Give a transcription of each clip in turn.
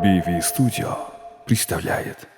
BV Studio представляет.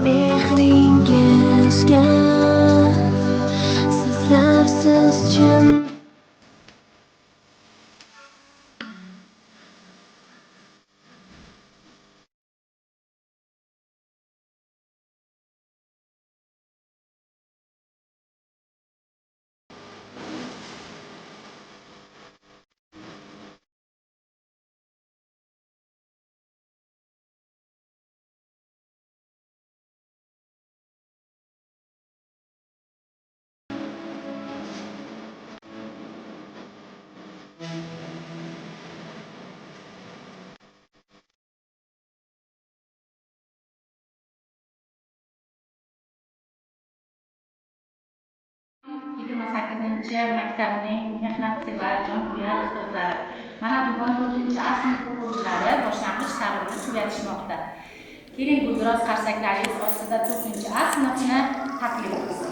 Berlingesga sizlarsiz jim yigirma sakkizinchi maktabning mehnatsevar jonkuyar ustozlari, mana bugun 4-A sinf o'quvchilari boshlang'ich ta'limni tugatishmoqda. Keling, gulduros qarsaklaringiz ostida 4-A sinfni taklif qilsin.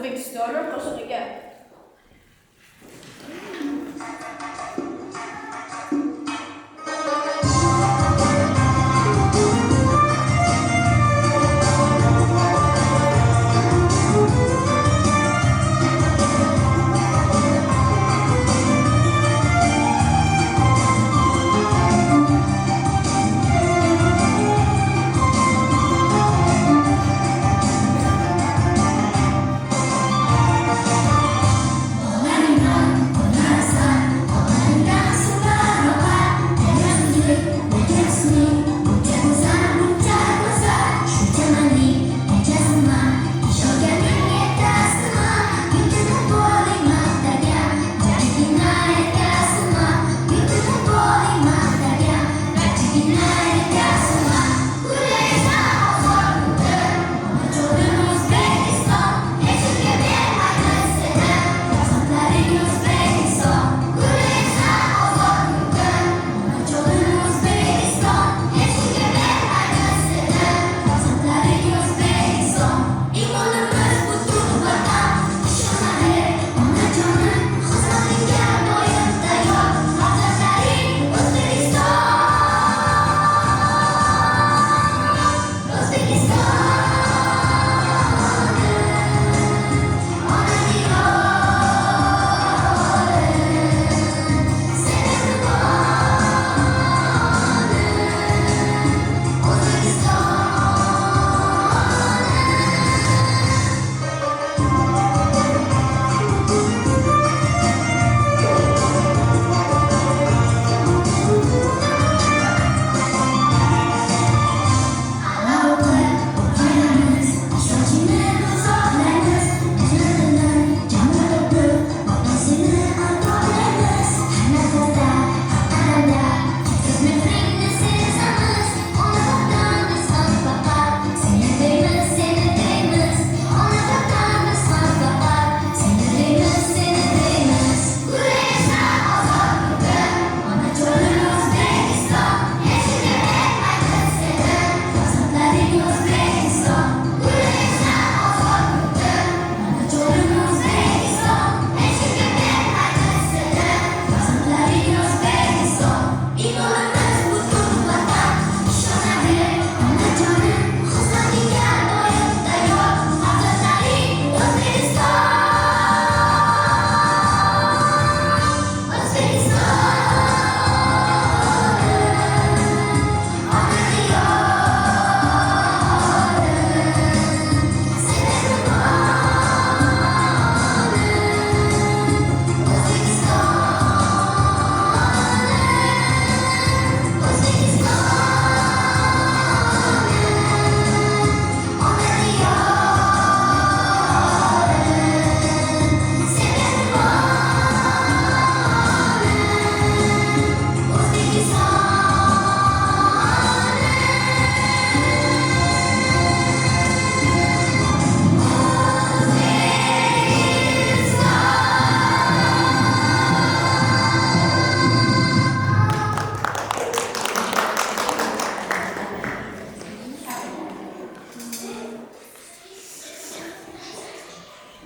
O'zbekistonning qo'shig'iga.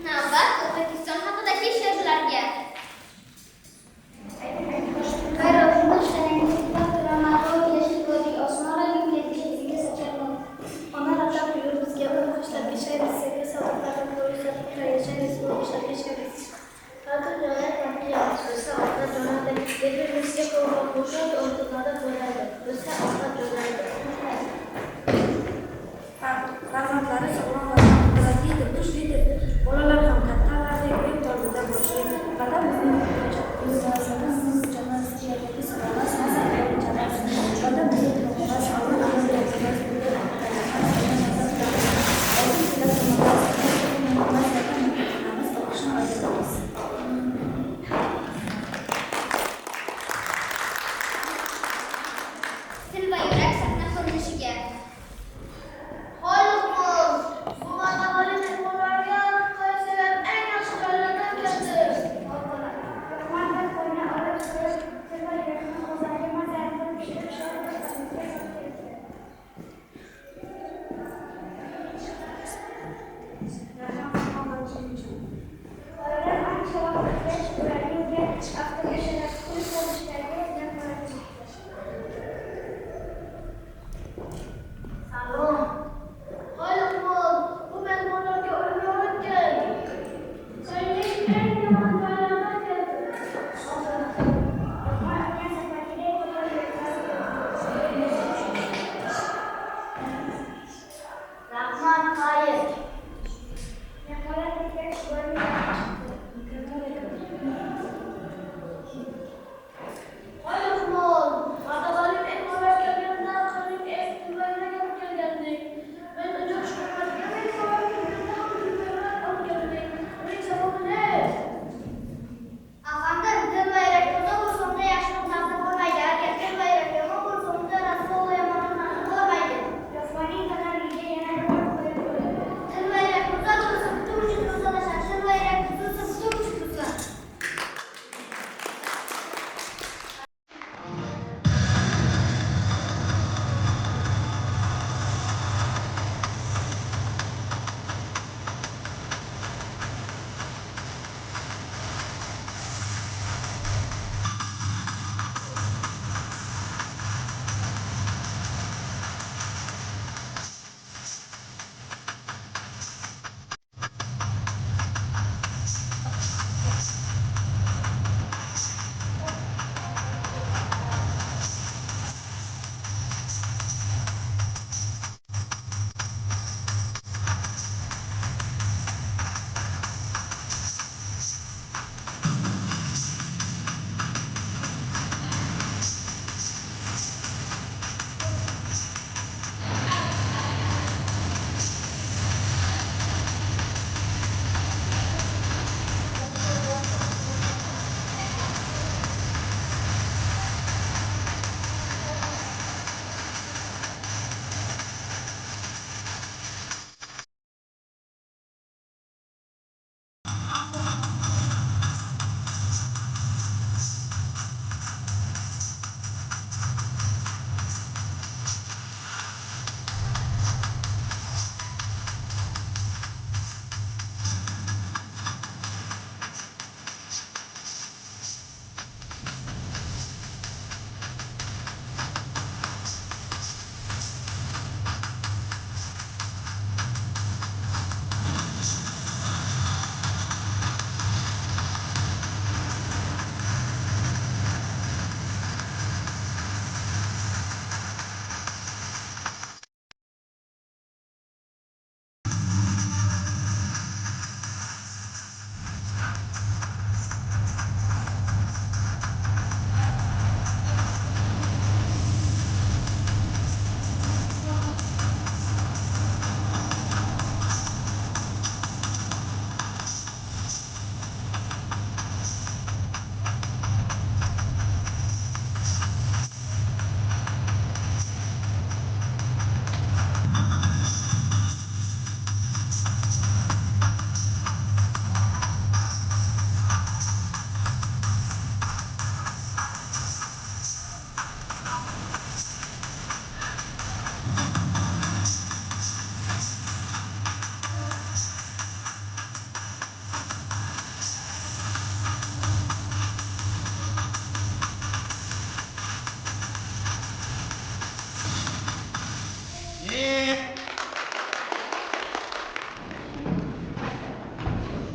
Navbat O'zbekiston haqidagi she'rlarga. Farzandlari sog'lom va qudratlidir, kuchlidir. Bolalar ham kattalarning o'yin tarzida bo'lishi, vatan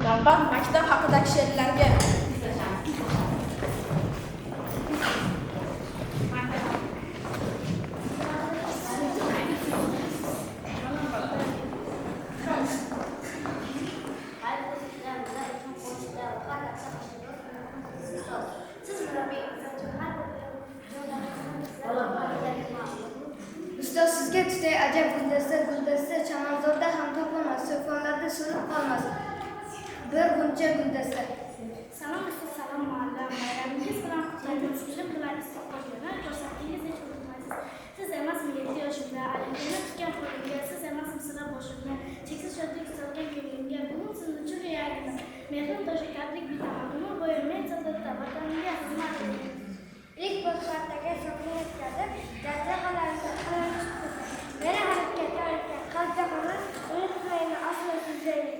Navbat maktab haqidagi she'rlarga. Ustoz sizga tutay ajab guldasta chamanzorda ham topilmas, so'fonlarda so'rib qolmas bir g'uncha guldasta. Salom ustoz, salom muallim. Bayramingiz bilan qutlaymiz. Film bilan istiqbolga ko'rsatingiz hech unutmaysiz. Siz emasmi 7 yoshimda alamini tutgan qo'limga, siz emasmi sira boshimga, cheksiz shodlik solgan ko'nglimga, bugun siz uchun yuragim. Mehrim toshakadlik bitamadimi, bo'yimmen sadatda vatanimga xizmat qiling. İlk boshqatdagi so'qni yetkazib, jaziramalarni chiqdi. Meni harakatlar qalbaqani unutmayman aslo sizlarga.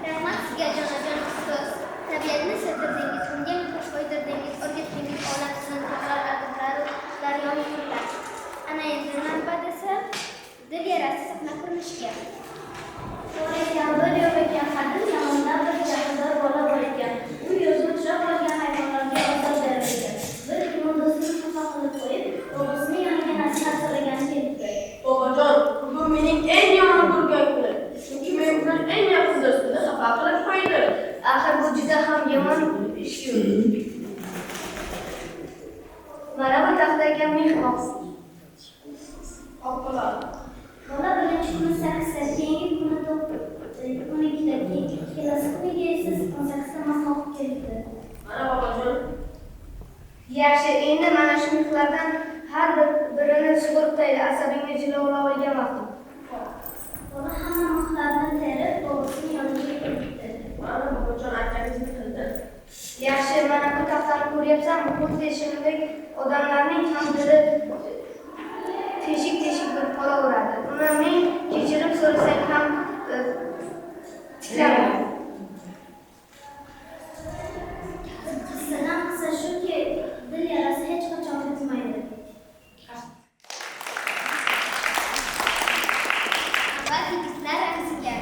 Rahmat sizga jonajon ustoz. Tabiatni sevdirdingiz, unga mehr qo'ydirdingiz, o'rgatdingiz olam sizni to'g'rar adiblaru daryo muhurlar. Ana endi navbat esa dil yarasi sahna qurishga. To'g'ridan bir yo'l ekan, hadim zamonda bir jahldor bola bor ekan. U yo'lda uchrab qolgan hayvonlarga ozor berar ekan. Bir kun do'stini xafa qilib qo'yib, o'g'lisini yoniga nasihat so'ragani kelibdi. Bobojon, bugun mening eng yomon ko'rgan kunim. Chunki men bilan eng yaqin do'stimni xafa qilib qo'ydi. Axir bu juda ham yomon ish-ku. Mana bu taxtaga mehmon. Oqilon. Bola birinchi kuni 8, keyingi kuni 12, kelasi kuniga esa 18 mahal o'qib kelibdi. Mana bobojon. Yaxshi, endi mana shu mehlardan har birini sug'urib tayli, asabingni jilovlab olgan vaqtim. Bola hamma mixlarni terib, bobosini yoniga kelibdi. Mana bobojon akangizni qildi. Yaxshi, mana bu taxtani ko'ryapsanmi? Xuddi shuningdek odamlarning ham dili teshik bir qolaveradi. Uni men kechirim so'rasang ham tiklamayman. Qissadan qissa shuki, dil yarasi hech qachon bitmaydi. Avval yigitlar ramziga.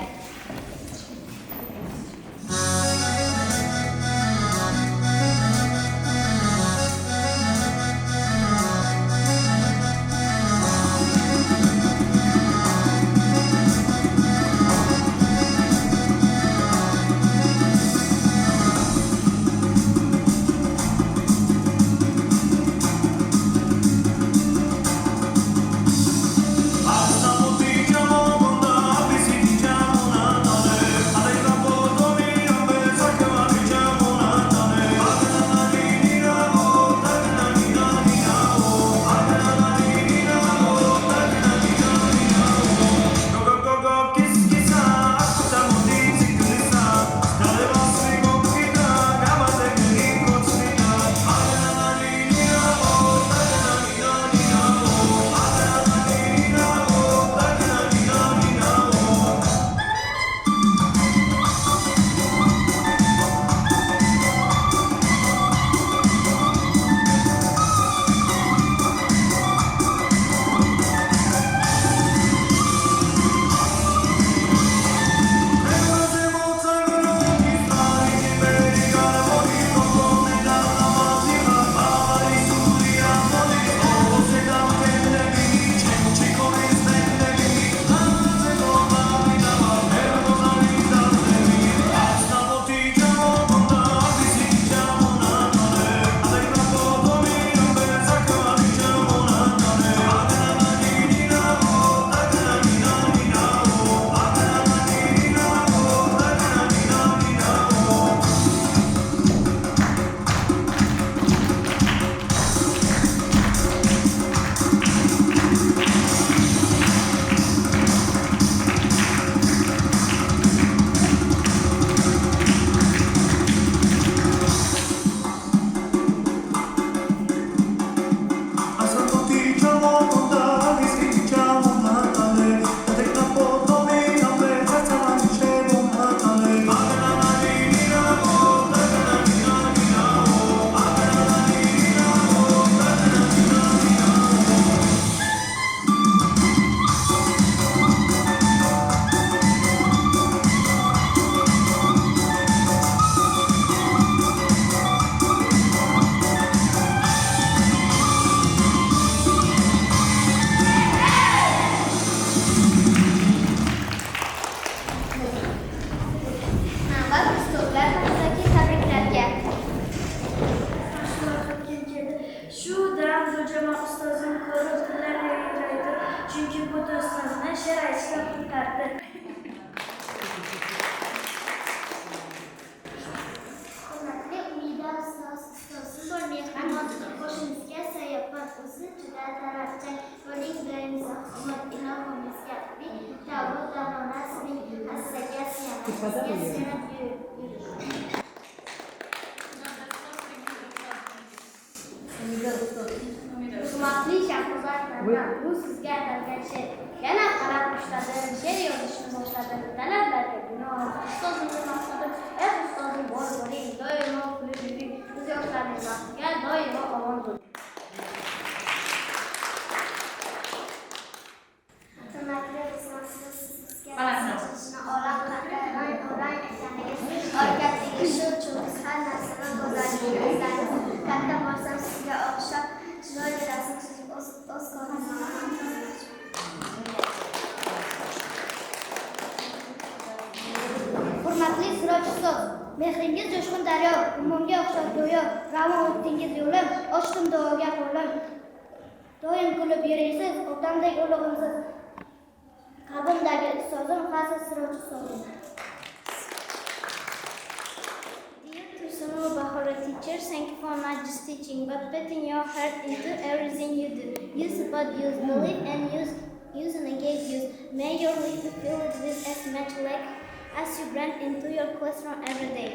Hurmatli Shahrizodlar, bu sizga atalgan she'r. Yana qarab ushladim, she'r yozishni boshladim. Talablarga binoan ustozimning maqsadi, ustozim bor bo'ling, doimo kulib yuring, ko'z yoshlarning baxtiga doimo omon bo'ling. Hurmatli mehmonlar, sizga Balandroq. sochishni o'rang ekaniga o'rgatdingiz. Shu uchun biz har narsani go'zalligini izlaymiz. Katta bo'lsam sizga o'xshab chiroyli rasm chizib o'z ko'zimni Hurmatli Siroj ustoz, mehringiz jo'shqin daryo, ummonga o'xshab go'yo, ravon o'tdingiz yo'lim, ochdim duoga qo'lim. Doim kulib yuraysiz, otamdek ulug'imsiz. Qalbimdagi ustozim, xasis Siroj ustozim. Dear Tusunu Bahora teacher, thank you for not just teaching, but putting your heart into everything you do. You support, use, believe, and use and engage, use. May your life be filled with as much light as you bring into your classroom every day.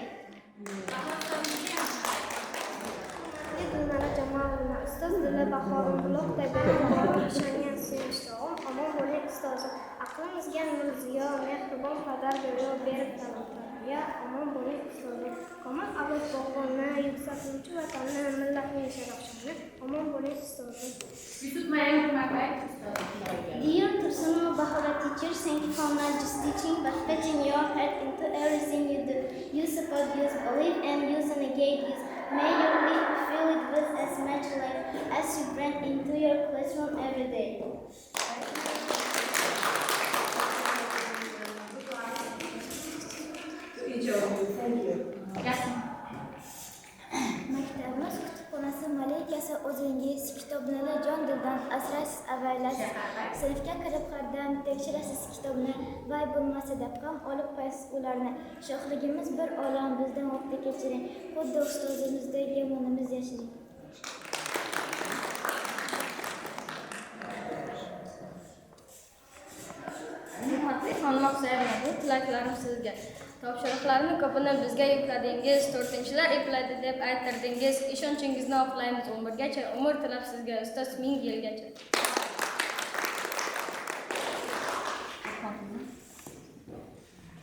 Kunlari jamoa ustoz dili bahorim buloqday bo'lib ishongan suyunchlog'im omon bo'ling ustozim. Aqlimizga nur ziyo, mehribon padar go'yo berib tanitlarga omon bo'ling ustozim. Komil avlod bog'bonni yuksaltuvchi vatanni, millatning sharafshoni omon bo'ling ustozim. Dear Tusunu Bahora teacher, thank you for not just teaching, but putting your heart into everything you do. You support, use, believe, and use and engage, use. May your life be filled with as much life as you bring into your classroom every day. Maktabimiz kutubxonasi malikasi o'zingiz kitoblarni jon dildan asraysiz, avaylaysiz. Sinfga kirib qardan tekshirasiz kitobni, vay bo'lmasa deb ham olib qo'yasiz ularni. Shohligimiz bir olam, bizdan vaqtda kechiring, xuddi ustozimizdek yomonimiz yashiring. Hurmatli Xonmoq Zaynab, bu tilaklarim sizga. Topshiriqlarni ko'pini bizga yukladingiz, 4-chilar eplaydi deb aytirdingiz. Ishonchingizni oqlaymiz umrgacha, umr tilab sizga ustoz 1000 yilgacha.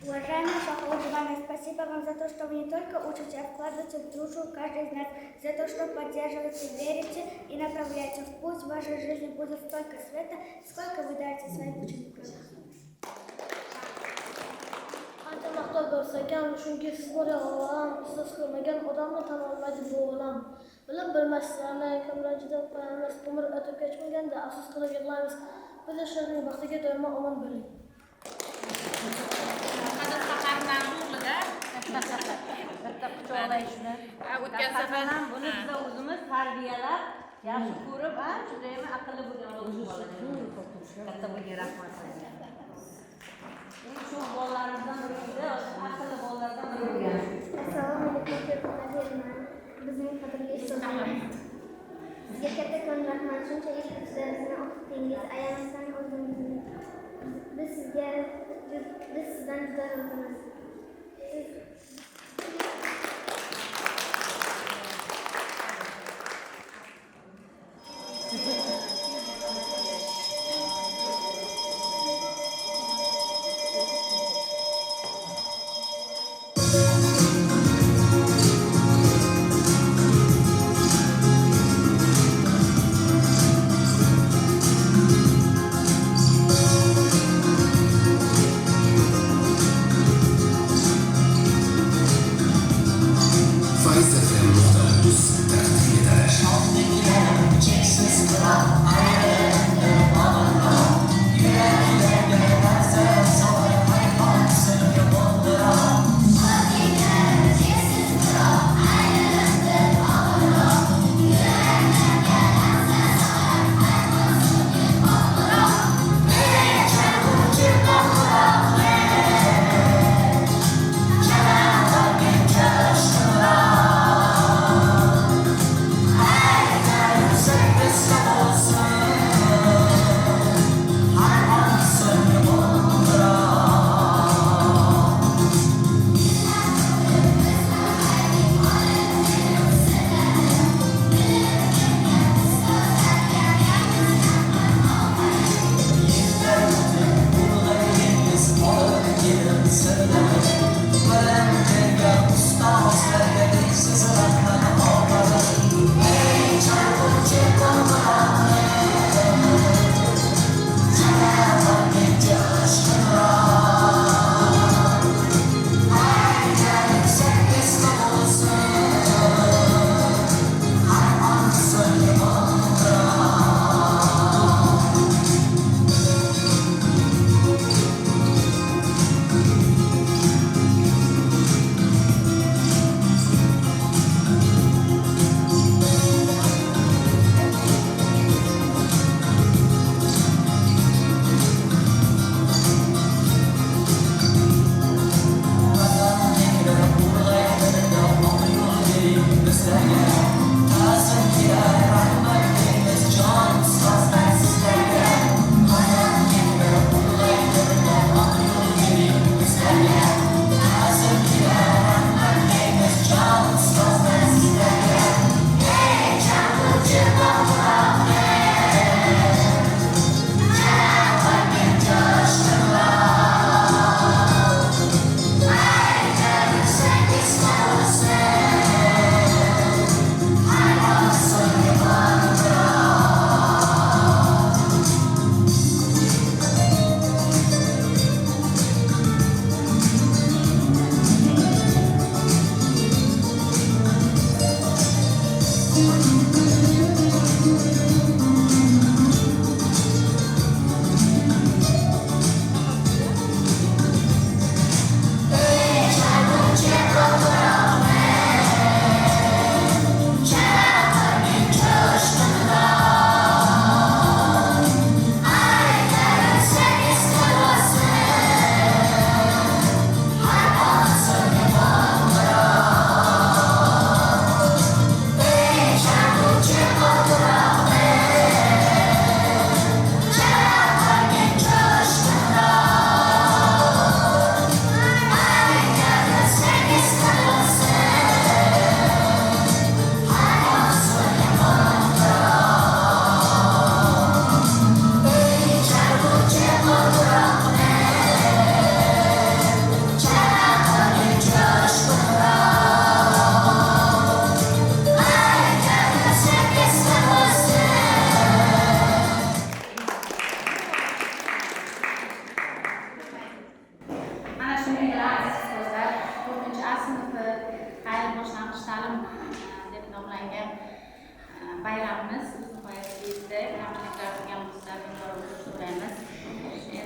Уважаемый Шахов Иванович, спасибо вам за то, что вы не только учите, а вкладываете в душу каждый из нас, за то, что поддерживаете, верите и направляете в путь. В вашей жизни будет столько света, сколько вы даете своим ученикам. Qancha maqtov bo'lsa-kam, chunki siz bo'lagan, ustoz ko'rmagan odamni tan olmaydi bu olam. Bilib bilmaslarni kimlar juda qo'yamiz, umr o'tib ketmaganda afsus qilib yig'laymiz. Bilishlarning baxtiga doimo omon bo'ling. O'tgan safar ham buni biz o'zimiz tarbiyalab, yaxshi ko'rib, judayam aqlli bo'lgan katta bo'lgan rahmat. Shu bolalarimizdan biri, aqlli bolalardan biri bo'lgan. Assalomu alaykum. Bizning qadrli ustozimiz. Sizga kattakon rahmat, shunchalik bizlarni o'qitdingiz, ayamasdan o'zingizni. Biz sizdan juda razimiz.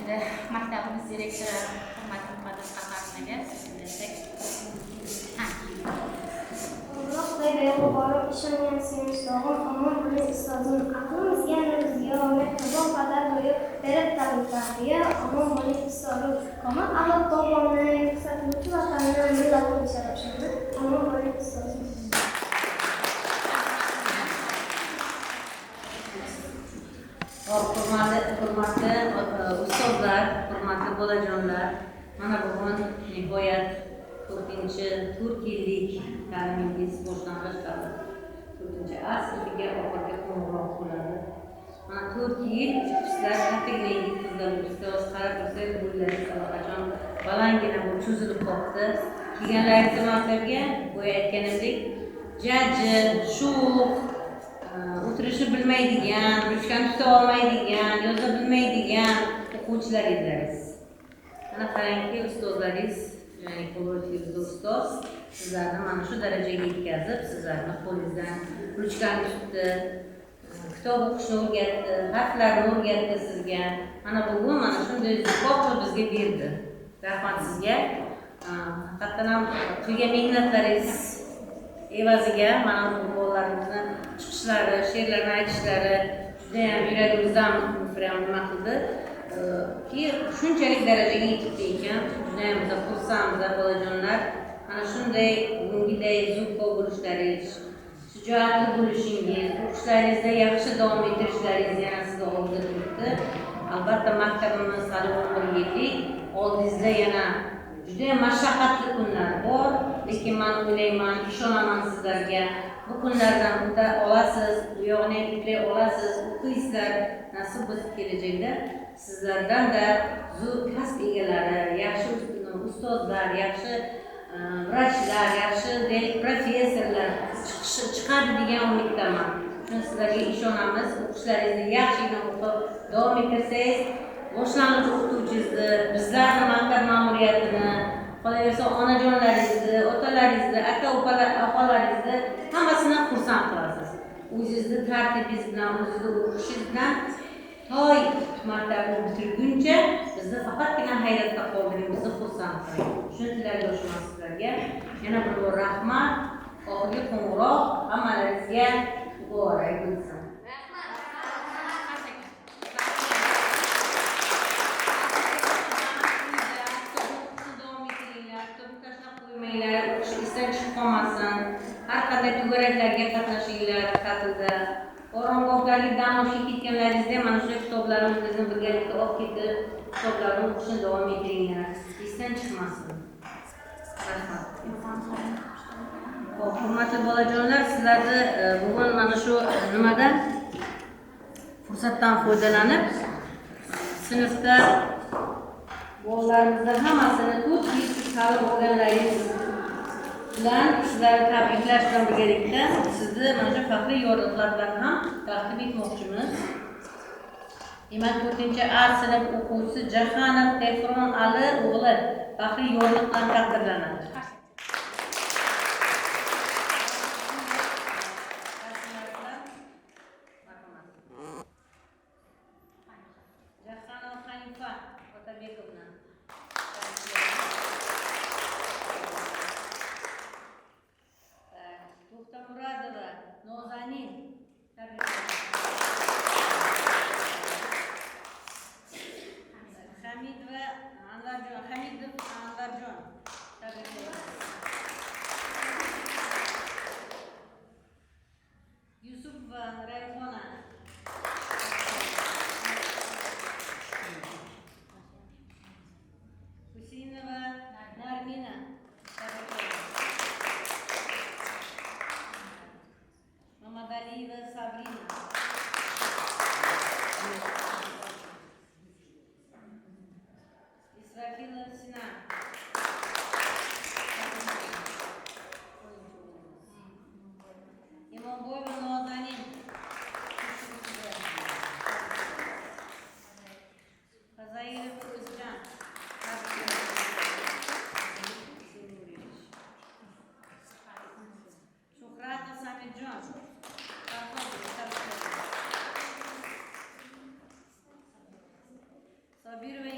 maktabimiz direktori hurmatli Muqaddas Qahramonaga desek. Allohday beg'ubor ishongan sevinchdog'im omon bo'ling ustozim. Aqlimizga nur ziyo, mehribon padar bo'yi berib tarbiya. Omon bo'ling ustozim. Qomat avlod bog'boni, yuksaklikchi vatanni, millatni sharafshoni. Omon bo'ling ustozim. Hurmatli ustozlar, hurmatli bolajonlar, mana bugun nihoyat 4 yillik ta'limingiz boshlang'ich qildi. 4A sinfiga oxirgi qo'ng'iroq bo'ladi. Mana 4 yil sizlar qanchagina qizlar ustoz qarab tursak, bo'ylaringiz allaqachon balangina bo'lib cho'zilib qoldi. Kelganlaringiz maktabga boya aytganimdek, jajji, sho'x, o'tirishni bilmaydigan, ruchkani tuta olmaydigan, yoza bilmaydigan o'quvchilar edingiz. Mana qarangki, ustozlaringiz, ya'ni Qo'lboyev ustoz sizlarni mana shu darajaga yetkazib, sizlarni qo'lingizdan ruchkani tutdi, kitob o'qishni o'rgatdi, harflarni o'rgatdi sizga. Mana bugun mana shunday zikobni bizga berdi. Rahmat sizga. Haqiqatan ham qilgan mehnatlaringiz evaziga mana bu bolalarimizni chiqishlari, she'rlarni aytishlari juda ham yuragimizdan nima qildi. Ki shunchalik darajaga yetibdi ekan, juda ham biz xursandmiz bolajonlar. Mana shunday bugungiday zukko bo'lishlaringiz, shijoatli bo'lishingiz, o'qishlaringizda yaxshi davom ettirishlaringiz yana sizga oldida turibdi. Albatta maktabimiz hali 11 yillik, oldingizda yana juda ham mashaqqatli kunlar bor, lekin men o'ylayman, ishonaman sizlarga. Bu kunlardan o'ta olasiz, bu yoqni eplay olasiz, o'qiysizlar, nasib bo'lsa kelajakda sizlardan da zo'r kasb egalari, yaxshi ustozlar, yaxshi vrachlar, yaxshi professorlar chiqadi degan umiddaman. Shuni sizlarga ishonamiz. O'qishlaringizni yaxshigina o'qib davom ettirsangiz, boshlang'ich o'qituvchingizni, bizlarni maktab ma'muriyatini, qolaversa onajonlaringizni, otalaringizni, aka-opalaringizni hammasini xursand qilasiz. O'zingizni tartibingiz bilan, o'zingizni o'qishingiz bilan toy maktabni bitirguncha bizni faqatgina hayratda qoldiring, bizni xursand qiling. Shuni tilakdosh olaman sizlarga. Yana bir bor rahmat. Oxirgi qo'ng'iroq hammalaringizga muborak bo'lsin. O'qishingizdan chiqib qolmasin. Har qanday to'garaklarga qatnashinglar ta'tilda. Oromgohlarga dam olishga ketganlaringizda mana shu kitoblaringizni birgalikda olib ketib, kitoblarni o'qishni davom ettiringlar. Esdan chiqmasin. Rahmat. Hurmatli bolajonlar, sizlarni bugun mana shu nimada fursatdan foydalanib sinfda bolalarimizni hammasini 4 yil ta'lim olganlaringiz bilan sizlarni tabriklash bilan birgalikda sizni mana shu faxriy yorliqlar bilan ham taqdim etmoqchimiz. Demak, 4A sinf o'quvchisi Jahanov Tehron Ali o'g'li faxriy yorliq bilan taqdirlanadi. Jahanov Hanifa Otabekovna. Muradova Nozanin. Hamidova Anvarjon. Hamidov Anvarjon. Yusufova Rayhona. Husinova Narmina. Mamadalieva Sabrina. Israfilov Sinan. Imomboyeva Nozanin. Qazairov O'zjan. Shuhratov Samirjon. Sabirova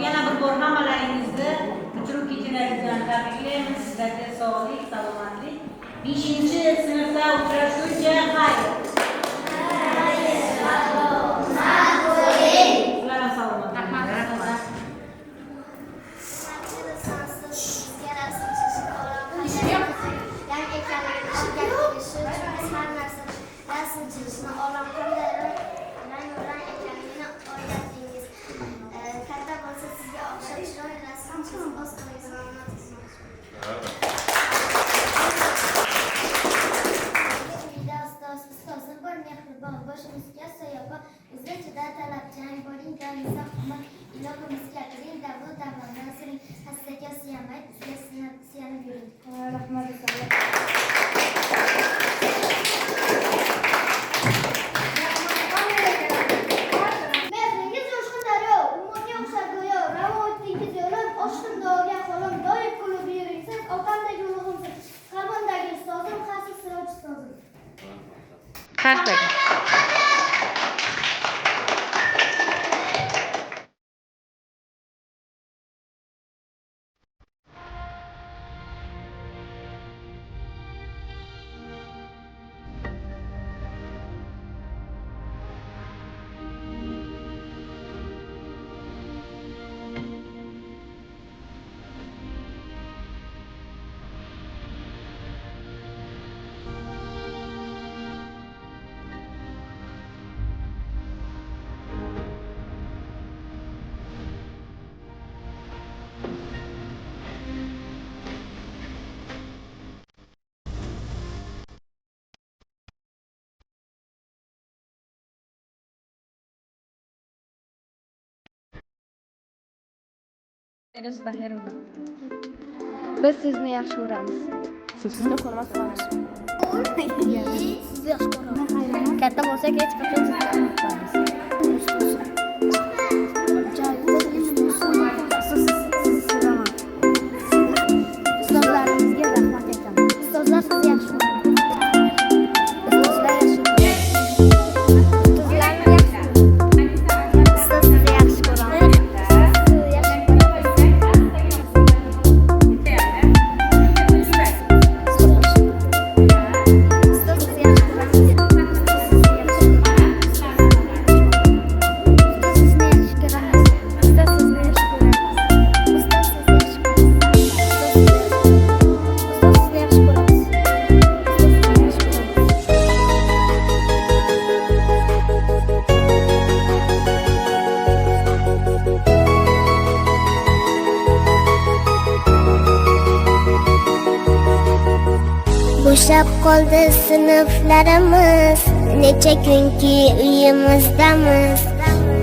yana bir bor hammalaringizni uchiruv kechalari bilan tabriklaymiz. Sizlarga sog'lik, salomatlik. 5-sinfda uchrashguncha xayr. Sizlar ham salomat. Rahmat. Boshimizga soyabon, o'zbekchada talabchan, bo'ling doim sahmat, ilohimizga kiring, davlat davlatdan siring, hassaga suyanmay, bizga suyanib yuring. Rahmat. Mehringiz yoshqin daryo, ummonga o'xshar go'yo, ravon o'tdingiz yo'lim, oshdim dog'ga qo'lim, doim kulib yuring, siz otamdagi ulug'imsiz, qarmondagi ustozim, xavfsiz siroj ustozim. Biz sizni yaxshi ko'ramiz. Sizni yaxshi ko'raman. Katta bo'lsak hech qachon sizni unutmaymiz. Ustozlarimizga rahmat aytaman. Ustozlar sizni yaxshi ko'radi. Ustozlar yaxshi ko'radi. Ustoz sizni yaxshi ko'raman. Bo'shab qoldi sinflarimiz, necha kunki uyimizdamiz.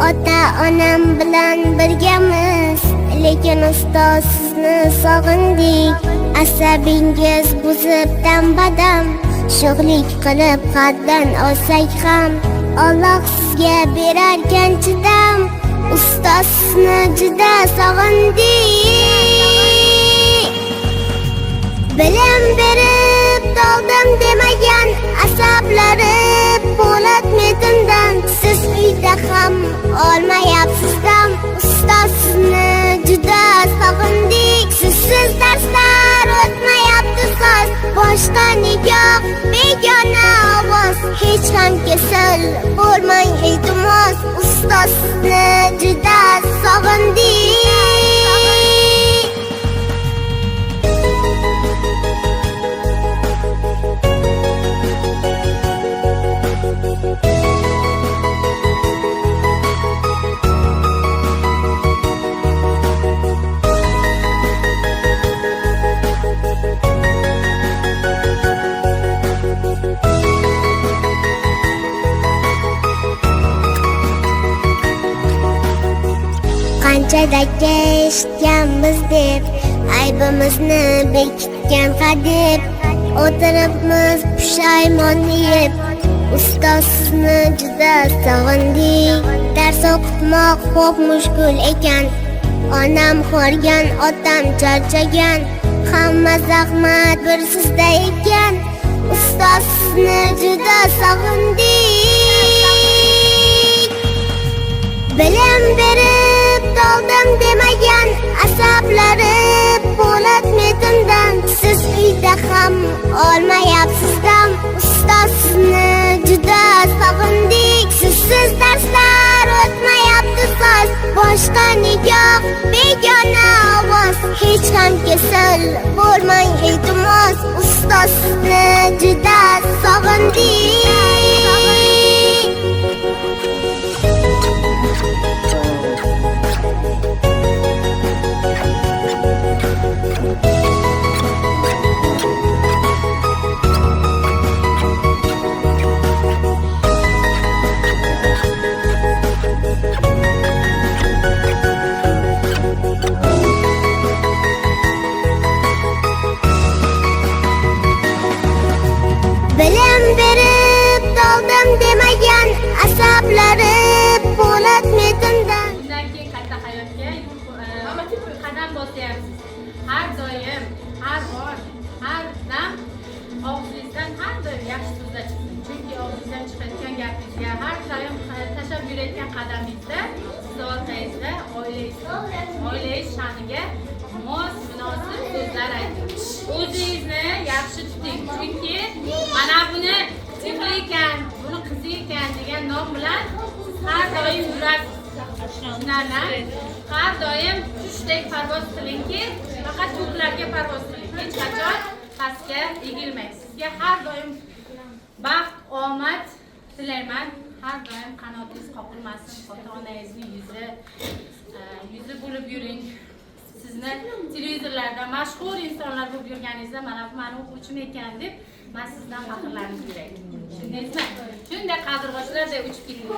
Ota-onam bilan birgamiz, lekin ustoz sizni sog'indik. Asabingiz buzib dam-badam, sho'xlik qilib haddan olsak ham, Alloh sizga berarkan chidam. Ustoz sizni juda sog'indik. Bilim berib doldim demagan, asablari po'lat metindan. Siz uyda ham olmayapsiz dam. Ustoz sizni juda sog'indik. Sizsiz darslar o'tmayapti so'z, boshqa nigoh begona ovoz. Hech ham kasal bo'lmang iltimos, ustoz sizni juda sog'indik. Qanchadaka eshitganmiz deb, aybimizni bekitgan hadeb, o'tiribmiz pushaymon yeb. Ustoz sizni juda sog'indik. Dars o'qitmoq xo'p mushkul ekan, onam xo'rgan, otam charchagan. Hamma zahmat bir sizda ekan, ustoz sizni juda sog'indik. Bilim berib daldim demagan asablari po'lat metindan. Siz uyda ham olmayapsiz dam. Ustoz sizni juda sog'indik. Sizsiz darslar o'tmayapti soz. Boshqa nigoh begona ovoz. Hech ham kasal bo'lmang iltimos. Ustoz sizni juda sog'indik. Bilim berib daldim demagan asablari po'lat metindan. Bundan keyin katta hayotga qadam bosyapsiz. Har doim, har on, har dam og'zingizdan har doim yaxshi so'zlar chiqsin. Chunki og'zingizdan chiqayotgan gapingizga har doim tashlab yurayotgan qadamingizda siz orqangizda oilangiz sha'niga mos munosib so'zlar ayting. O'zingizni yaxshi tuting. Chunki mana buni singli ekan, buni qizi ekan degan nom bilan har doim yurasiz. Shundan har doim qushdek parvoz qilingki, faqat ko'klarga parvoz qiling. Hech qachon pastga egilmang. Sizga har doim baxt, omad tilayman. Har doim qanotingiz qoqilmasin. Ota-onangizning yuzi bo'lib yuring. Sizni televizorlarda mashhur insonlar bo'lib yurganingizda mana bu meni o'quvchim ekan deb men sizdan faxrlanib yuray. Tushundingizmi? Shunday qadirg'ochlarday uchib keting.